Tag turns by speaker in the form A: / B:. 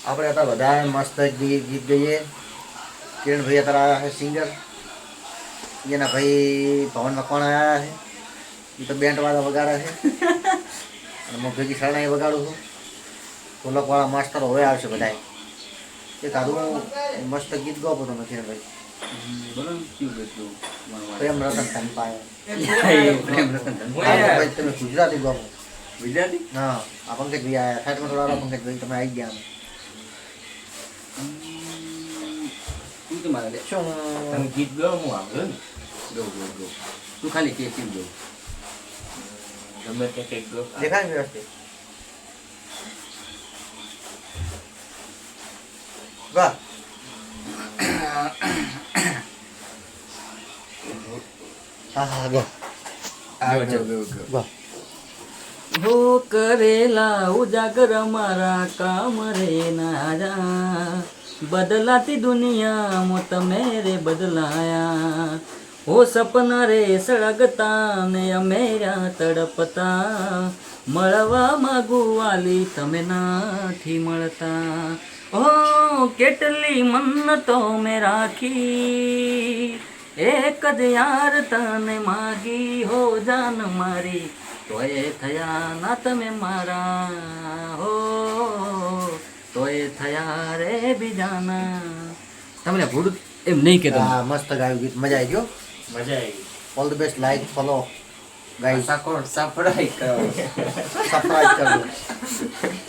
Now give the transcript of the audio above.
A: આપણે હતા બધા મસ્ત ગીત ગઈએ. કિરણ ભાઈ અત્યારે આવ્યા છે સિંગર. એના ભાઈ ભવન મકવાણા આવ્યા છે. એ તો બેન્ડ વાળા વગાડે છે. અને હું ભેગી શરણાઈ વગાડું છું. ઢોલકવાળા માસ્ટરો હવે આવશે બધા. એ તારું મસ્ત ગીત ગાવો તમે કિરણભાઈ. પ્રેમ રતન ધન પાયા. ભાઈ તમે ગુજરાતી ગાવો.
B: ગુજરાતી
A: હા આ પંકજભાઈ આવ્યા. સાઠમાં થોડા પંકજભાઈ તમે આવી ગયા.
B: તું તો મારે
A: શું
B: તમે ગીત ગાઓ હું આવડે ને ગો તું ખાલી કે ગીત ગાઓ ગમે તે કંઈક ગાઓ
A: દેખાય વ્યવસ્થિત? વાહ હા હા ગો વાહ
B: હો કરેલા ઉજાગર મારા કામ રે ના જા બદલાતી દુનિયામાં તમે રે બદલાયા હો સપના રે સળગતા ને અમેરા તડપતા મળવા માંગુ વાલી તમે નથી મળતા ઓ કેટલી મન્નતો મેં રાખી એક જ યાર તને માગી હો જાન મારી તોય થયા ના તમે મારા હો તોય થયા રે બીજાના તમને ભૂલ એમ નહીં કે
A: હા મસ્ત ગાયું ગીત મજા આવી ગયો.
B: મજા આવી
A: all the best. Like follow guys
B: support surprise કરો
A: સબસ્ક્રાઇબ કરજો.